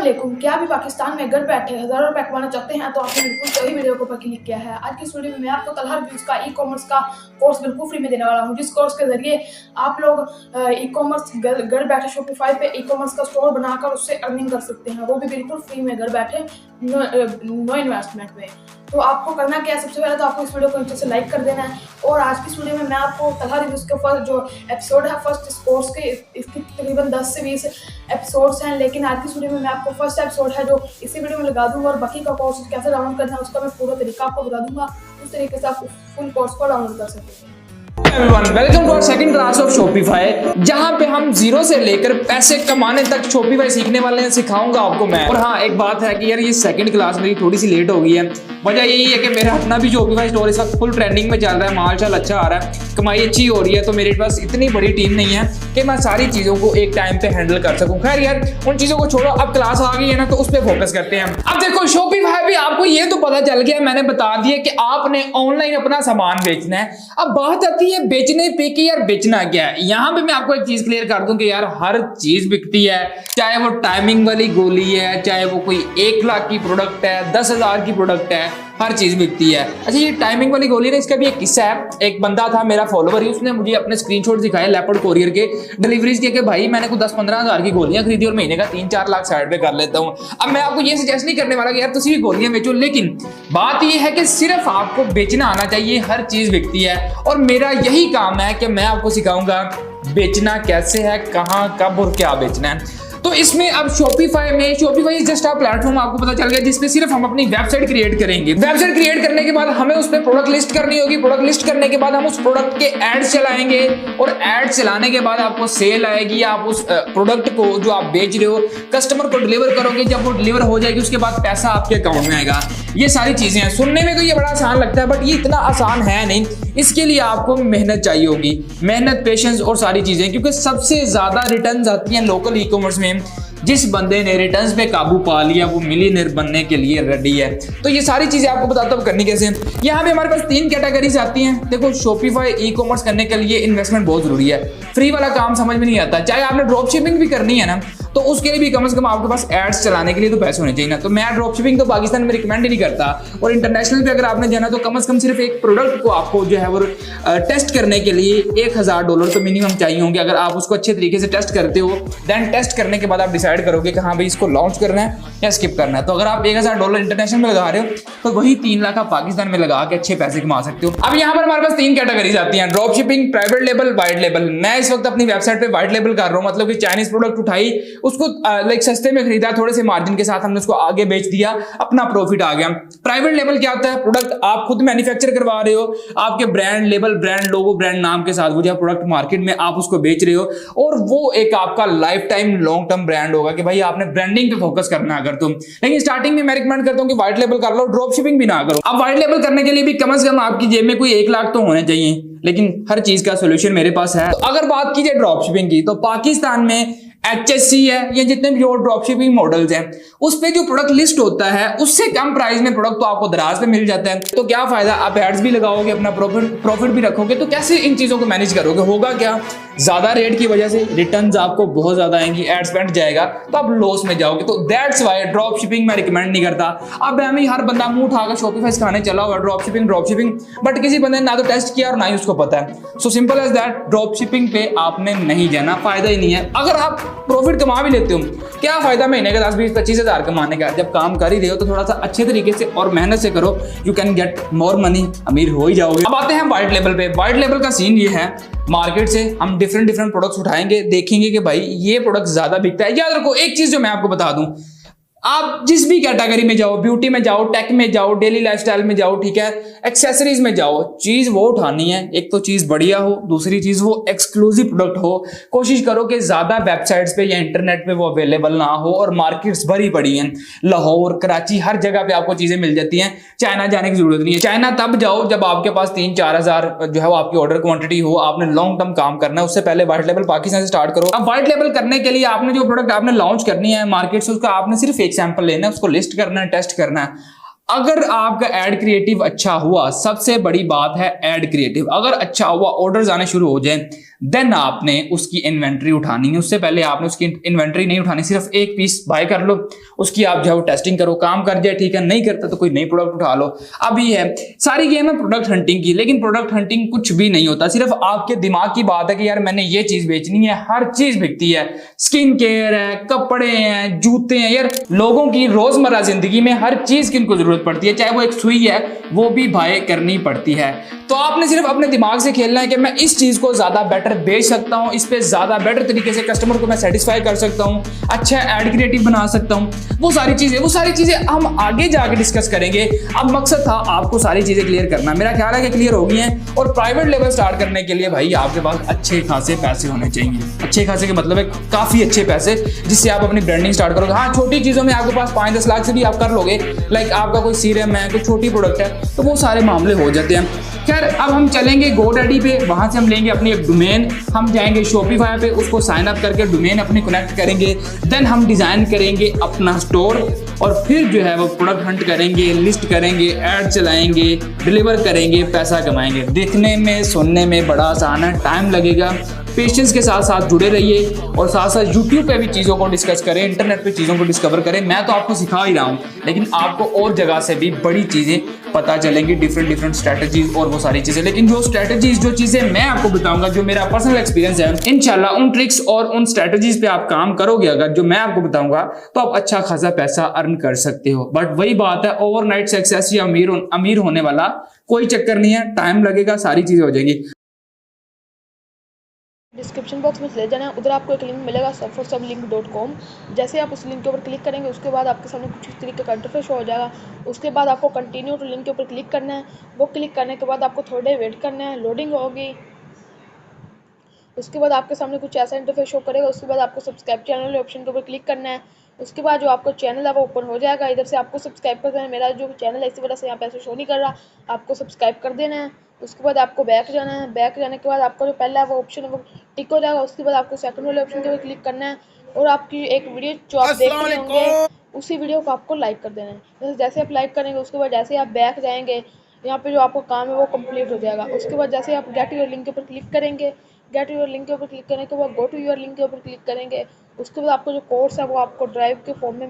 अस्सलामुअलैकुम। क्या अभी पाकिस्तान में घर बैठे हज़ारों रुपए कमाना चाहते हैं तो आपने बिल्कुल सही वीडियो के ऊपर क्लिक किया है। आज की इस वीडियो में मैं आपको तलहा रिव्यूज़ का ई कॉमर्स का कोर्स बिल्कुल फ्री में देने वाला हूं, जिस कोर्स के जरिए आप लोग ई कॉमर्स घर बैठे शॉपिफाई पे ई कॉमर्स का स्टोर बनाकर उससे अर्निंग कर सकते हैं, वो भी बिल्कुल फ्री में घर बैठे, नो इन्वेस्टमेंट में। तो आपको करना क्या है, सबसे पहले तो आपको इस वीडियो को नीचे से लाइक कर देना है। और आज की इस वीडियो में मैं आपको तलहा रिव्यूज़ के फर्स्ट जो एपिसोड है फर्स्ट इस कोर्स के, इसकी तकरीबन 10 से 20 एपिसोड्स हैं, लेकिन आज की इस वीडियो में मैं आपको फर्स्ट एपिसोड है जो इसी वीडियो में लगा दूंगा, और बाकी का कोर्स कैसे डाउनलोड करना है उसका मैं पूरा तरीका आपको बता दूंगा, उस तरीके से आप फुल कोर्स को डाउनलोड कर सकेंगे। Everyone, welcome to our second class of Shopify, जहां पे हम जीरो से लेकर पैसे कमाने तक शॉपिफाई सीखने वाले हैं, सिखाऊंगा आपको मैं। और हाँ, एक बात है कि यार ये सेकंड क्लास मेरी थोड़ी सी लेट हो गई है। वजह यही है कि मेरा अपना भी शॉपिफाई स्टोर इस वक्त फुल ट्रेंडिंग में चल रहा है, माल अच्छा आ रहा है, कमाई अच्छी हो रही है, तो मेरे पास इतनी बड़ी टीम नहीं है कि मैं सारी चीजों को एक टाइम पे हैंडल कर सकूं। खैर यार, उन चीजों को छोड़ो, अब क्लास आ गई है ना, तो उस पर फोकस करते हैं। अब देखो, शॉपिफाई पे आपको ये तो पता चल गया, मैंने बता दिया कि आपने ऑनलाइन अपना सामान बेचना है। अब बात आती है बेचने पे कि यार बेचना क्या है। यहां पे मैं आपको एक चीज क्लियर कर दूं कि यार हर चीज बिकती है, चाहे वो टाइमिंग वाली गोली है, चाहे वो कोई 1 लाख की प्रोडक्ट है, 10,000 की प्रोडक्ट है, हर चीज बिकती है। अच्छा, ये टाइमिंग वाली गोली ना, इसका भी एक किस्सा है। एक बंदा था मेरा फॉलोवर ही, उसने मुझे अपने स्क्रीनशॉट दिखाए लेपर्ड कोरियर के डिलीवरीज के, भाई मैंने कुछ 10-15 हजार की गोलियां खरीदी और महीने का 3-4 लाख साइड पे कर लेता हूं। अब मैं आपको ये सजेस्ट नहीं करने वाला कि यार तुम भी गोलियां बेचो, लेकिन बात ये है कि सिर्फ आपको बेचना आना चाहिए, हर चीज बिकती है। और मेरा यही काम है कि मैं आपको सिखाऊंगा बेचना कैसे है, कहां, कब और क्या बेचना है। तो इसमें अब Shopify is just a platform, आपको पता चल गया, जिसपे सिर्फ हम अपनी वेबसाइट क्रिएट करेंगे। वेबसाइट क्रिएट करने के बाद हमें उस पे प्रोडक्ट लिस्ट करनी होगी। प्रोडक्ट लिस्ट करने के बाद हम उस प्रोडक्ट के एड्स चलाएंगे, और एड्स चलाने के बाद आपको सेल आएगी। आप उस प्रोडक्ट को जो आप बेच रहे हो कस्टमर को डिलीवर करोगे। जब वो डिलीवर हो जाएगी उसके बाद पैसा आपके अकाउंट में आएगा। ये सारी चीजें हैं। सुनने में तो ये बड़ा आसान लगता है, बट ये इतना आसान है नहीं। इसके लिए आपको मेहनत चाहिए होगी, मेहनत, पेशेंस और सारी चीजें, क्योंकि सबसे ज्यादा रिटर्न्स आती हैं लोकल ई कॉमर्स में। जिस बंदे ने रिटर्न्स पे काबू पा लिया वो मिलियनेयर बनने के लिए रेडी है। तो ये सारी चीजें आपको बताता हूं करनी कैसे। यहाँ पे हमारे पास 3 कैटेगरीज आती हैं। देखो, शॉपिफाई ई कॉमर्स करने के लिए इन्वेस्टमेंट बहुत जरूरी है। फ्री वाला काम समझ में नहीं आता। चाहे आपने ड्रॉप शिपिंग भी करनी है ना, तो उसके लिए भी कम से कम आपके पास एड्स चलाने के लिए तो पैसे होने चाहिए ना। तो मैं ड्रॉप शिपिंग तो पाकिस्तान में रिकमेंड ही नहीं करता, और इंटरनेशनल पे अगर आपने जाना तो कम से कम सिर्फ एक प्रोडक्ट को आपको जो है वो टेस्ट करने के लिए $1,000 तो मिनिमम चाहिए होंगे। अगर आप उसको अच्छे तरीके से टेस्ट करते हो, देन टेस्ट करने के बाद आप डिसाइड करोगे कि हाँ भाई इसको लॉन्च करना है या स्किप करना है। तो अगर आप $1,000 इंटरनेशनल में लगा रहे हो तो वही 3 लाख आप पाकिस्तान में लगा के अच्छे पैसे कमा सकते हो। अब यहाँ पर हमारे पास 3 कैटेगरीज आती हैं, drop shipping, private label, white label. मैं इस वक्त अपनी वेबसाइट पे वाइट लेबल कर रहा हूँ, मतलब कि चाइनीज प्रोडक्ट उठाई, उसको लाइक सस्ते में खरीदा, थोड़े से मार्जिन के साथ हमने उसको आगे बेच दिया, अपना प्रॉफिट आ गया। प्राइवेट लेबल क्या होता है? प्रोडक्ट आप खुद मैन्युफैक्चर करवा रहे हो, आपके brand label, brand logo, brand नाम के साथ वो जो प्रोडक्ट मार्केट में आप उसको बेच रहे हो, और वो एक आपका life time long term brand होगा कि भाई आपने ब्रांडिंग पे फोकस करना है अगर तुम। लेकिन स्टार्टिंग में मैं रिकमेंड करता हूं कि व्हाइट लेबल कर लो, ड्रॉप शिपिंग भी ना करो। अब व्हाइट लेबल करने के लिए भी कम से कम आपकी जेब में कोई 1 लाख तो होने चाहिए, लेकिन हर चीज का सोल्यूशन मेरे पास है। तो अगर बात कीजिए ड्रॉप शिपिंग की, तो पाकिस्तान में HSC है, या जितने भी और ड्रॉप शिपिंग मॉडल्स हैं, उस पे जो प्रोडक्ट लिस्ट होता है उससे कम प्राइस में प्रोडक्ट तो आपको दराज पे मिल जाता है। तो क्या फायदा, आप एड्स भी लगाओगे, अपना प्रॉफिट भी रखोगे, तो कैसे इन चीजों को मैनेज करोगे? होगा क्या, ज्यादा रेट की वजह से रिटर्न्स आपको बहुत ज्यादा आएंगी, एड स्पेंड जाएगा, तो आप लॉस में जाओगे। तो दैट्स व्हाई ड्रॉप शिपिंग मैं रिकमेंड नहीं करता। अब हमें हर बंदा मुंह उठाकर शॉपिफाई सिखाने चला हुआ ड्रॉप शिपिंग, बट किसी बंदे ने ना तो टेस्ट किया और ना ही उसको पता है। So simple as that, drop shipping पे आपने नहीं जाना, फायदा ही नहीं है। अगर आप प्रॉफिट कमा भी लेते हो, क्या फायदा महीने का 10-20-25 हजार कमाने का? जब काम कर ही रहे हो तो थोड़ा सा अच्छे तरीके से और मेहनत से करो, you can get more money, अमीर हो ही जाओगे। अब आते हैं व्हाइट लेवल पे। व्हाइट लेवल का सीन ये है, मार्केट से हम डिफरेंट प्रोडक्ट्स उठाएंगे, देखेंगे कि भाई ये प्रोडक्ट ज्यादा बिकता है। याद रखो एक चीज जो मैं आपको बता दूं, आप जिस भी कैटेगरी में जाओ, ब्यूटी में जाओ, टेक में जाओ, डेली लाइफस्टाइल में जाओ, ठीक है, एक्सेसरीज में जाओ, चीज वो उठानी है, एक तो चीज बढ़िया हो, दूसरी चीज वो एक्सक्लूसिव प्रोडक्ट हो। कोशिश करो कि ज्यादा वेबसाइट्स पे या इंटरनेट पे वो अवेलेबल ना हो, और मार्केट्स भरी पड़ी हैं, लाहौर, कराची, हर जगह पे आपको चीजें मिल जाती हैं। चाइना जाने की जरूरत नहीं है। चाइना तब जाओ जब आपके पास 3-4 हजार जो है वो आपकी ऑर्डर क्वांटिटी हो, आपने लॉन्ग टर्म काम करना है। उससे पहले व्हाइट लेवल पाकिस्तान से स्टार्ट करो। अब व्हाइट लेवल करने के लिए आपने जो प्रोडक्ट आपने लॉन्च करनी है मार्केट से, उसका आपने सिर्फ एक सैंपल लेना है, उसको लिस्ट करना है, टेस्ट करना है। अगर आपका एड क्रिएटिव अच्छा हुआ, सबसे बड़ी बात है एड क्रिएटिव अगर अच्छा हुआ, ऑर्डर्स आने शुरू हो जाए, देन आपने उसकी इन्वेंट्री उठानी है। उससे पहले आपने उसकी इन्वेंट्री नहीं उठानी, सिर्फ एक पीस बाय कर लो, उसकी आप जो है टेस्टिंग करो, काम कर जाए ठीक है, नहीं करता तो कोई नई प्रोडक्ट उठा लो। अब ये है सारी गेम है प्रोडक्ट हंटिंग की, लेकिन प्रोडक्ट हंटिंग कुछ भी नहीं होता, सिर्फ आपके दिमाग की बात है कि यार मैंने ये चीज बेचनी है। हर चीज बिकती है, स्किन केयर है, कपड़े हैं, जूते हैं, यार लोगों की रोजमर्रा जिंदगी में हर चीज की इनको जरूरत पड़ती है, चाहे वो एक सुई है वो भी बाय करनी पड़ती है। तो आपने सिर्फ अपने दिमाग से खेलना है कि मैं इस चीज को ज्यादा बेटर बेच सकता हूं, इस पे ज्यादा बेटर तरीके से कस्टमर को मैं सेटिस्फाई कर सकता हूं, अच्छा एड क्रिएटिव बना सकता हूं, वो सारी चीजें हम आगे जाके डिस्कस करेंगे। अब मकसद था आपको सारी चीजें क्लियर करना, मेरा ख्याल है कि क्लियर हो गई हैं। और प्राइवेट लेवल स्टार्ट करने के लिए भाई आपके पास अच्छे खासे पैसे होने चाहिए। अच्छे खासे के मतलब है काफी अच्छे पैसे, जिससे आप अपनी ब्रांडिंग स्टार्ट करोगे। हाँ, छोटी चीजों में आपके पास 5-10 लाख से भी आप कर लोगे, लाइक आपका कोई सीरम है, कोई छोटी प्रोडक्ट है, तो वो सारे मामले हो जाते हैं। खैर, अब हम चलेंगे GoDaddy पे, वहां से हम लेंगे अपनी एक डोमेन, हम जाएंगे Shopify पे, उसको साइन अप करके डोमेन अपनी कनेक्ट करेंगे, देन हम डिजाइन करेंगे अपना स्टोर, और फिर जो है वो प्रोडक्ट हंट करेंगे, लिस्ट करेंगे, ऐड चलाएंगे, डिलीवर करेंगे, पैसा कमाएंगे। देखने में सुनने में बड़ा आसान है, टाइम लगेगा, पेशेंस के साथ साथ जुड़े रहिए, और साथ साथ यूट्यूब पे भी चीज़ों को डिस्कस करें, इंटरनेट पे चीज़ों को डिस्कवर करें। मैं तो आपको सिखा ही रहा हूँ, लेकिन आपको और जगह से भी बड़ी चीज़ें पता चलेंगी, डिफरेंट स्ट्रैटेजीज और वो सारी चीज़ें। लेकिन जो स्ट्रैटेजीज, जो चीज़ें मैं आपको बताऊंगा, जो मेरा पर्सनल एक्सपीरियंस है, इंशाल्लाह उन ट्रिक्स और उन स्ट्रैटेजीज पे आप काम करोगे अगर, जो मैं आपको बताऊंगा, तो आप अच्छा खासा पैसा अर्न कर सकते हो। बट वही बात है, ओवरनाइट सक्सेस या अमीर होने वाला कोई चक्कर नहीं है, टाइम लगेगा, सारी चीज़ें हो जाएंगी। डिस्क्रिप्शन बॉक्स में चले जाना है, उधर आपको एक लिंक मिलेगा subforsublink.com। जैसे आप उस लिंक के ऊपर क्लिक करेंगे, उसके बाद आपके सामने कुछ इस तरीके का इंटरफेस हो जाएगा। उसके बाद आपको कंटिन्यू टू लिंक के ऊपर क्लिक करना है। वो क्लिक करने के बाद आपको थोड़ी देर वेट करना है, लोडिंग होगी। उसके बाद आपके सामने कुछ ऐसा इंटरफेस शो करेगा। उसके बाद आपको सब्सक्राइब चैनल ऑप्शन के ऊपर क्लिक करना है। उसके बाद जो आपको चैनल है वो ओपन हो जाएगा। इधर से आपको सब्सक्राइब कर देना है। मेरा जो चैनल है इसी वजह से यहाँ पे ऐसे शो नहीं कर रहा, आपको सब्सक्राइब कर देना है। उसके बाद आपको बैक जाना है। बैक जाने के बाद आपका जो पहला है वो ऑप्शन है वो टिक हो जाएगा। उसके बाद आपको सेकंड वाले ऑप्शन के ऊपर क्लिक करना है, और आपकी एक वीडियो जो आप देख रहे होंगे उसी वीडियो को आपको लाइक कर देना है। जैसे आप लाइक करेंगे, उसके बाद जैसे आप बैक जाएंगे, यहाँ पे जो आपको काम है वो कंप्लीट हो जाएगा। उसके बाद जैसे आप गेट योर लिंक के ऊपर क्लिक करेंगे, गेट योर लिंक के ऊपर क्लिक करने के बाद गो टू योर लिंक के ऊपर क्लिक करेंगे। उसके बाद आपको जो कोर्स है वो आपको ड्राइव के फॉर्म में